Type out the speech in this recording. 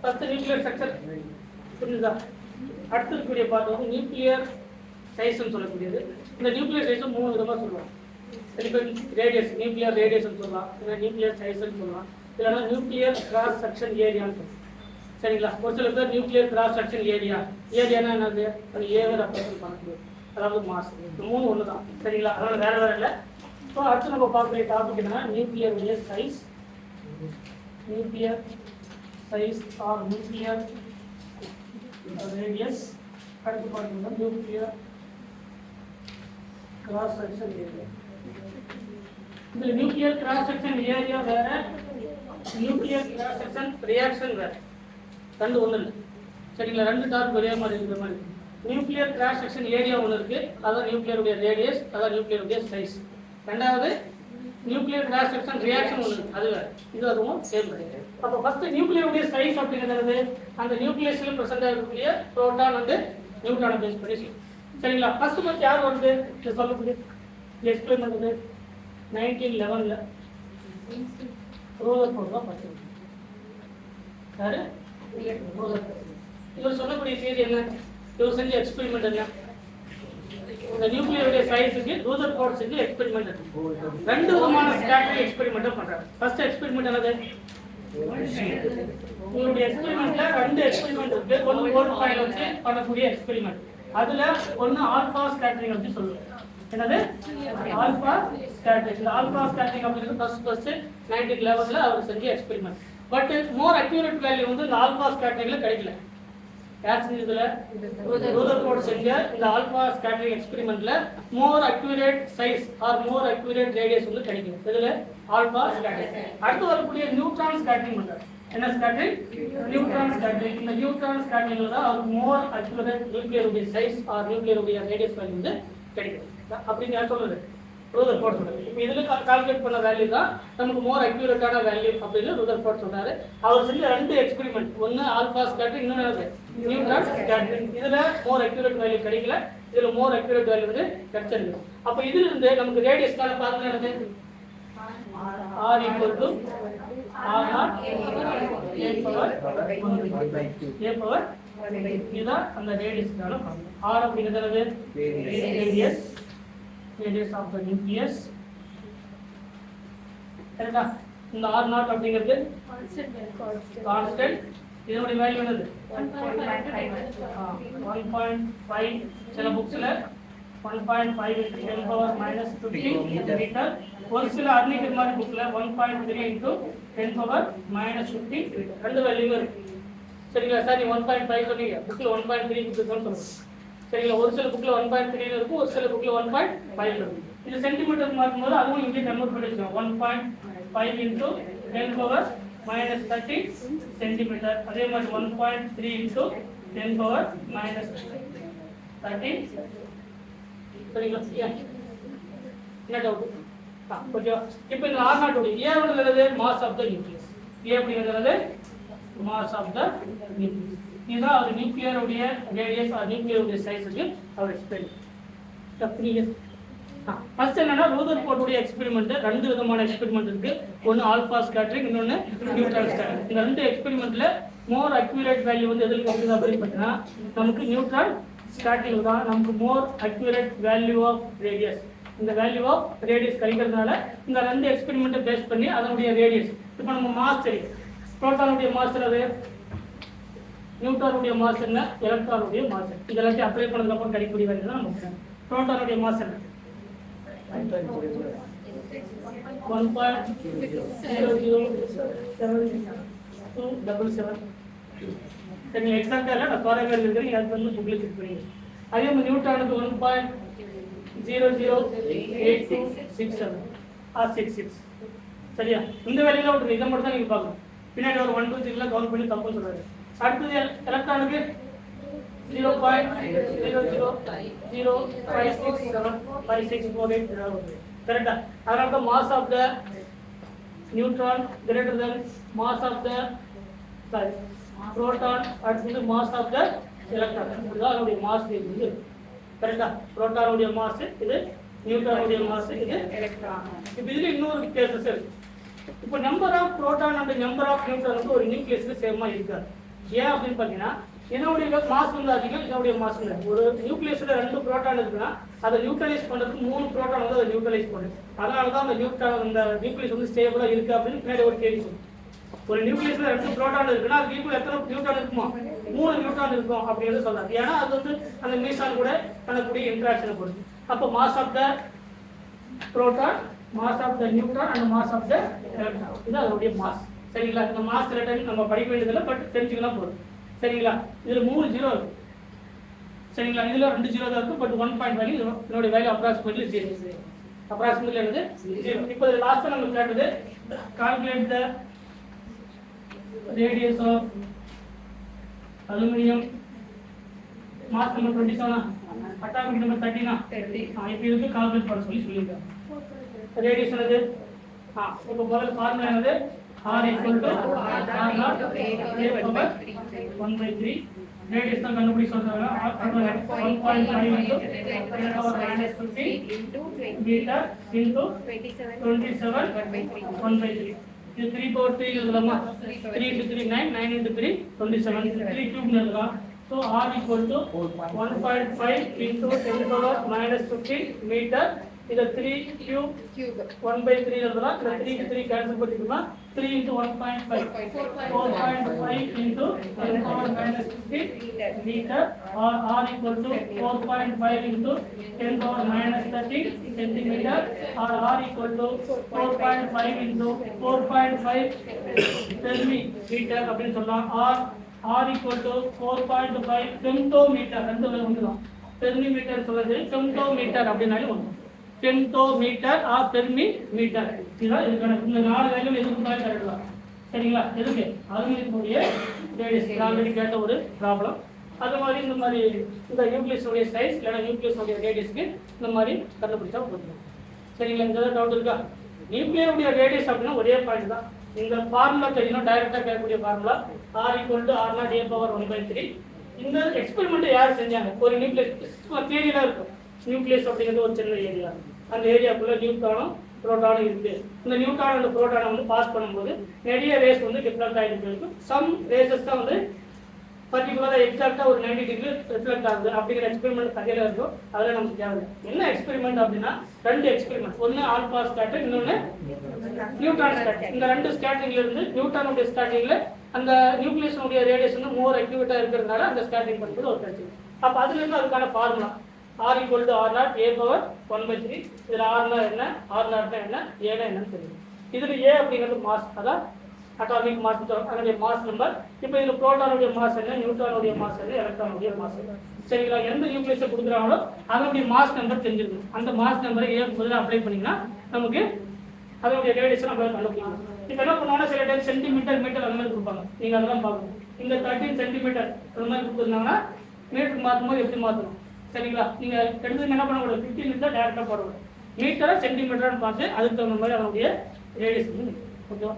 First nuclear structure புரியுதா? அடுத்து இருக்கக்கூடிய பார்ட் வந்து நியூக்ளியர் சைஸ்ன்னு சொல்லக்கூடியது. இந்த நியூக்ளியர் சைஸும் 3 விதமாக சொல்லலாம். ரேடியஸ், நியூக்ளியர் ரேடியஸ்ன்னு சொல்லலாம், இல்லை நியூக்ளியர் சைஸ்ன்னு சொல்லலாம், இல்லைன்னா நியூக்ளியர் கிராஸ் செக்ஷன் ஏரியான்னு சொல்லலாம். சரிங்களா? ஒரு சில பேர் நியூக்ளியர் கிராஸ் செக்ஷன் ஏரியானா என்னது? அது ஏவை ரெப்ரசன்ட் பண்ணக்கூடிய, அதாவது மாஸ். இந்த 3 ஒன்று தான். சரிங்களா? அதனால வேற வேற இல்லை. ஸோ அடுத்து நம்ம பார்க்கக்கூடிய டாபிக் என்னன்னா nuclear size. Nuclear size or nuclear radius. அடுத்து பார்த்தீங்கன்னா நியூக்ளியர் கிராஸ் செக்ஷன் ஏரியா. இந்த நியூக்ளியர் கிராஸ் செக்ஷன் ஏரியா வேற, நியூக்ளியர் கிராஸ் செக்ஷன் ரியாக்ஷன் வேற. ரெண்டு ஒன்று இல்லை. சரிங்களா? ரெண்டு டாபிக் ஒரே மாதிரி இருக்கிற மாதிரி. நியூக்ளியர் கிராஸ் செக்ஷன் ஏரியா ஒன்று இருக்குது, அதான் நியூக்ளியருடைய ரேடியஸ், அதான் நியூக்ளியருடைய சைஸ். ரெண்டாவது நியூக்ளியர் கிராஸ் செக்ஷன் ரியாக்ஷன் ஒன்று இருக்குது, அது வேறு. இது அதுவும் சேம். அப்போ ஃபஸ்ட்டு நியூக்ளியருடைய சைஸ் அப்படிங்கிறது அந்த நியூக்ளியஸில் ப்ரெசென்ட் ஆகக்கூடிய புரோட்டான் வந்து நியூட்ரானை பேஸ் பண்ணி சொல்லும். சரிங்களா? ஃபர்ஸ்ட் பற்றி யார் வருது இது சொல்லக்கூடிய எக்ஸ்பிளைன் பண்ணுறது 1911 ரூதர்ஃபோர்ட் தான் ஃபர்ஸ்ட். யாரு? இவர் சொல்லக்கூடிய தியரி என்ன? இவர் செஞ்ச எக்ஸ்பெரிமெண்ட் என்ன? இந்த நியூக்ளியருடைய சைஸுக்கு ரூதர்ஃபோர்ட் செஞ்ச எக்ஸ்பெரிமெண்ட். ரெண்டு விதமான ஸ்கேட்டரிங் எக்ஸ்பெரிமெண்ட் பண்றாங்க. ஃபர்ஸ்ட் எக்ஸ்பெரிமெண்ட் என்னது? உங்களுடைய எக்ஸ்பெரிமெண்ட்ல ரெண்டு எக்ஸ்பெரிமெண்ட் இருக்கு. ஒன்று கோல்ட் காயின் வச்சு பண்ணக்கூடிய எக்ஸ்பெரிமெண்ட். அதுல ஒன்று ஆல்பா ஸ்கேட்டரிங் வச்சு சொல்லுவோம். என்னது? Alpha scattering. இந்த ஆல்பா ஸ்கேட்டரிங் அப்படிங்கிறது ஃபர்ஸ்ட் 1911 அவர் செஞ்ச experiment. But more accurate value வந்து இந்த ஆல்பா ஸ்கேட்டரிங்ல கிடைக்கல. யார் செஞ்சதுல? ரூதர்ஃபோர்ட் செஞ்ச இந்த ஆல்பா ஸ்கேட்டரிங் எக்ஸ்பெரிமெண்ட்ல more accurate size or more accurate radius வந்து கிடைக்கும். இதுல ஆல்பா ஸ்கேட்டரிங். அடுத்து வரக்கூடிய நியூட்ரான் ஸ்கேட்டரிங் பண்றாரு. என்ன ஸ்கேட்டரிங்? Neutron scattering. இந்த நியூட்ரான் ஸ்கேட்டரிங்ல தான் அவருக்கு மோர் அக்யூரேட் நியூக்ளியருடைய சைஸ் ஆர் நியூக்ளியருடைய ரேடியஸ் வேல்யூ வந்து கிடைக்கும். அப்படின்னு யார் சொல்றது? ரூதர்ஃபோர்ட் சொல்றாரு. இப்போ இதுல கால்குலேட் பண்ண வேல்யூ தான் நமக்கு மோர் அக்யூரேட்டான வேல்யூ அப்படின்னு ரூதர்ஃபோர்ட் சொல்றாரு. அவர் செஞ்ச ரெண்டு எக்ஸ்பெரிமெண்ட், ஒன்னு ஆல்பா ஸ்கேட்டரிங், இன்னொன்னு நியூட்ரான் ஸ்கேட்டரிங். இதுல மோர் அக்யூரேட் வேல்யூ கிடைக்கல, இதுல மோர் அக்யூரேட் வேல்யூ வந்து கிடைச்சிருக்கு. அப்ப இதுல இருந்து நமக்கு ரேடியஸ்க்கான ஃபார்முலா என்னது? R equal to R0 a power இதுதான் அந்த ரேடியஸ்க்கான ஃபார்முலா. R அப்படிங்கிறது radius of the nucleus. கரெக்ட்டா? இந்த R0 அப்படிங்கிறது கான்ஸ்டன்ட். இதோட வேல்யூ என்னது? 1.5. சில புக்ஸ்ல 1.5 into 10 power minus 50 மீட்டர். ஒரு சில அர்னிகர் மாதிரி புக்ல 1.3 into 10 power minus 50. ரெண்டு வேல்யூ இருக்கு. சரிங்களா? சார் நீ 1.5 சொன்னீங்க, புக்ல 1.3 கொடுத்துருக்கோன்னு சொல்லுங்க. சரிங்களா? ஒரு சில புக்ல 1.3 இருக்கும், ஒரு சில புக்ல 1.5 இருக்கும். இது சென்டிமீட்டர் மாறும்போது அதுவும் இங்கே கன்வெர்ட் பண்ணி வச்சுக்கோங்க. 1.5 into 10 power minus 30 சென்டிமீட்டர். அதே மாதிரி 1.3 into 10 power minus 30. சரிங்களா? என்ன டவுட்? ஓகே. இப்போ இந்த R0 உடைய A அப்படிங்கிறது mass of the nucleus. A அப்படிங்கிறது மாஸ் ஆஃப் த நியூக்ளியஸ். இதுதான் ஒரு நியூக்ளியருடைய ரேடியஸ் ஆர் நியூக்ளியருடைய சைஸுக்கு அவர் எக்ஸ்பிளைன். ஃபர்ஸ்ட் என்னன்னா ரூதர்ஃபோர்ட் எக்ஸ்பெரிமெண்ட். ரெண்டு விதமான எக்ஸ்பெரிமெண்ட் இருக்கு. ஒன்று ஆல்பா ஸ்கேட்டரிங், இன்னொன்று நியூட்ரான் ஸ்கேட்டரிங். இந்த ரெண்டு எக்ஸ்பெரிமெண்ட்ல மோர் அக்யூரேட் வேல்யூ வந்து எதுக்கு கிடைக்குது அப்படின்னு பார்த்தீங்கன்னா நமக்கு நியூட்ரான் ஸ்கேட்டரிங் தான் நமக்கு more accurate value of radius. இந்த வேல்யூ ஆஃப் ரேடியஸ் கிடைக்கிறதுனால இந்த ரெண்டு எக்ஸ்பெரிமெண்ட்டை பேஸ் பண்ணி அதனுடைய ரேடியஸ். இப்போ நம்ம மாஸ் தெரியும். புரோட்டானுடைய மாஸ் என்னது? நியூட்ரானுடைய மாஸ் என்ன? எலக்ட்ரானுடைய மாஸ். இதெல்லாத்தையும் அப்ளை பண்ணதுக்கு அப்புறம் கிடைக்கக்கூடிய வேல்யூ தான் நமக்கு. புரோட்டானுடைய மாஸ் என்ன? 1.00777. சரி, எக்ஸாக்டா இல்லை, நான் குறை வேல்யூ இருக்கிறேன், அது வந்து புக்ல செக் பண்ணுங்க. அதே மாதிரி நியூட்ரானுக்கு 1.00867 ஆர் 66. சரியா? இந்த வேலையில ஒரு இதை மட்டும் தான் நீங்க பார்க்கணும். பின்னாடி ஒரு 1 2 3 கவுண்ட் பண்ணி தப்புன்னு சொல்றாரு. அடுத்தது எலக்ட்ரானுக்கு 0.000567564 கரெக்டா? அதனால தான் mass of the neutron greater than mass of the proton அடுத்தது மாஸ் ஆஃப் த எலக்ட்ரான். இதுதான் அதனுடைய மாஸ் இருக்குது. கரெக்டா? புரோட்டானுடைய மாஸ் இது, நியூட்ரானுடைய மாஸ் இது, எலக்ட்ரான். இப்போ இதுல இன்னொரு கேசஸ் இருக்கு. இப்போ number of proton and number of neutron வந்து ஒரு நியூக்ளியஸ்ல சேமா இருக்காது. ஏன் அப்படின்னு பார்த்தீங்கன்னா இதனுடைய மாஸ் வந்து அதிகம், இதனுடைய மாஸ் இல்லை. ஒரு நியூக்ளியஸ்ல 2 புரோட்டான் இருக்குன்னா அதை நியூட்ரலைஸ் பண்றதுக்கு 3 புரோட்டான் வந்து அதை நியூட்ரலைஸ் பண்ணுது. அதனால தான் அந்த நியூக்ளியஸ் வந்து ஸ்டேபிளா இருக்கு அப்படின்னு பின்னாடி ஒரு கேள்வி சொல்லுது. ஒரு நியூக்ளியஸ்ல 2 புரோட்டான் இருக்குன்னா அதுக்கு ஈக்குவல் எத்தனை நியூட்ரான் இருக்குமா? 3 நியூட்ரான் இருக்கும் அப்படின்னு சொல்றாங்க. ஏன்னா அது வந்து அந்த மீசான் கூட பண்ணக்கூடிய இன்டராக்ஷனை பொறுத்து. அப்போ mass of the proton, mass of the neutron and mass of the electron, இது அதோடைய மாஸ். சரிங்களா? இந்த மாஸ் ரிலேட்டட் நம்ம படிக்க வேண்டியதில்லை, பட் தெரிஞ்சுக்கலாம் போதும். சரிங்களா? இதுல 3 ஜீரோ இருக்கு. சரிங்களா? இதுல 2 ஜீரோ தான் இருக்கு, பட் 1.5 வேல்யூ இதனுடைய வேல்யூ அப்ராக்சிமேட்லி 0. அப்ராக்சிமேட்லி என்னது 0. இப்போ லாஸ்ட் நம்ம கேட்டது calculate the radius of aluminum, mass number 27, atomic number 13 இப்போ இதுக்கு கால்குலேட் பண்ண சொல்லியிருக்காங்க. ரேடியஸ் என்னது? இப்போ முதல்ல ஃபார்முலா என்னது? R equal to R0 A power 1/3. Radius தான் கண்டுபிடிக்க சொல்றாங்க. 1.5 into 10 power minus 50 meter into 27 1/3. இது 3 power 3 எழுதலாமா? 3 into 3 9, 9 into 3 27, 3 cube எழுதலாம். So R equal to 1.5 into 10 power minus 15 meter. இது 3 cube 1/3 எழுதலாம். இந்த 3 க்கு 3 கேன்சல் பண்ணிட்டோம்னா 3 into 1.5 4.5 into 10 power minus 15 meter, or R equal to 4.5 into 10 power minus 30 centimeter, or R equal to 4.5 into 4.5 meter அப்படின்னு சொல்லலாம். R equal to 4.5 femtometer, ரெண்டு வேலை வந்துடும். பெர்மிமீட்டர் சொல்றது femtometer அப்படின்னாலே ஒன்று. ஃபெம்டோமீட்டர் ஆர் பெர்மி மீட்டர், இதுதான் இதுக்கான இந்த 4 வேல்யூ எதுக்கு தான் கரெக்டலாம். சரிங்களா? எதுக்கு? அலுமினியத்துடைய ரேடியஸ் ஆல்ரெடி கேட்ட ஒரு ப்ராப்ளம். அது மாதிரி இந்த மாதிரி இந்த நியூக்ளியஸோடைய சைஸ் இல்லைன்னா நியூக்ளியஸோடைய ரேடியஸ்க்கு இந்த மாதிரி கண்டுபிடிச்சா போதும். சரிங்களா? இந்த டவுட் இருக்கா? நியூக்ளியருடைய ரேடியஸ் அப்படின்னா ஒரே பாயிண்ட் தான். இந்த ஃபார்முலா தெரியும், டைரக்டா கேட்கக்கூடிய formula R equal to R0 A power 1/3. இந்த எக்ஸ்பெரிமெண்ட் யார் செஞ்சாங்க? ஒரு நியூக்ளியஸ் தியரியில இருக்கும். நியூக்ளியஸ் அப்படிங்கிறது ஒரு சின்ன ஏரியா, அந்த ஏரியாக்குள்ள நியூட்ரானும் புரோட்டானும் இருக்கு. இந்த நியூட்ரான் அந்த புரோட்டானை வந்து பாஸ் பண்ணும்போது நிறைய ரேஸ் வந்து டிஃப்ரெண்ட் ஆகிட்டு இருக்கும். சம் ரேசஸ் தான் வந்து பர்டிகுலராக எக்ஸாக்டா ஒரு 90 டிகிரி ரிஃப்ளெக்ட் ஆகுது. அப்படிங்கிற எக்ஸ்பெரிமெண்ட் கையில இருக்கும். அதில் நமக்கு தேவை என்ன எக்ஸ்பெரிமெண்ட் அப்படின்னா 2 எக்ஸ்பெரிமெண்ட். ஒன்று ஆல்பா ஸ்கேட்டர், இன்னொன்று நியூட்ரான் ஸ்கேட்டர். இந்த 2 ஸ்கேட்டரிங்ல இருந்து நியூட்ரானுடைய ஸ்கேட்டரிங்ல அந்த நியூக்ளியஸுடைய ரேடியஸ் வந்து மோர் அக்யூரேட்டா இருக்கிறதுனால அந்த ஸ்கேட்டரிங் பண்ணுறது ஒரு பிரச்சனை. அப்போ அதுல இருந்து அதுக்கான formula R equal to R0 A power 1/3. இதில் R0 என்ன, R0 என்ன, A என்னன்னு தெரியும். இதில் A அப்படிங்கிறது மாஸ், அதான் அட்டாமிக் மாஸ், அதனுடைய மாஸ் நம்பர். இப்போ இதில் புரோட்டானுடைய மாஸ் என்ன, நியூட்ரானுடைய மாஸ் என்ன, எலக்ட்ரானுடைய மாஸ் என்ன. சரிங்களா? எந்த நியூக்ளியஸை கொடுக்குறாங்களோ அதனுடைய மாஸ் நம்பர் தெரிஞ்சிருக்கும். அந்த மாஸ் நம்பரை A முதல்ல அப்ளை பண்ணிங்கன்னா நமக்கு அதனுடைய ரேடியஸை நம்ம கண்டுபிடிக்கணும். இப்போ என்ன பண்ணுவாங்கன்னா சில டைம் சென்டிமீட்டர் மீட்டர் அந்த மாதிரி கொடுப்பாங்க. நீங்கள் அதெல்லாம் பார்க்கணும். இந்த 13 சென்டிமீட்டர் அந்த மாதிரி கொடுத்துருந்தாங்கன்னா மீட்டருக்கு மாற்றும்போது எப்படி மாற்றணும்? சரிங்களா? நீங்க எடுத்து என்ன பண்ணக்கூடாது, 15 இருந்தால் டேரக்டா போடணும். மீட்டரை சென்டிமீட்டர்னு பார்த்து அதுக்கு தகுந்த மாதிரி அதனுடைய ரேடியஸ். ஓகேவா?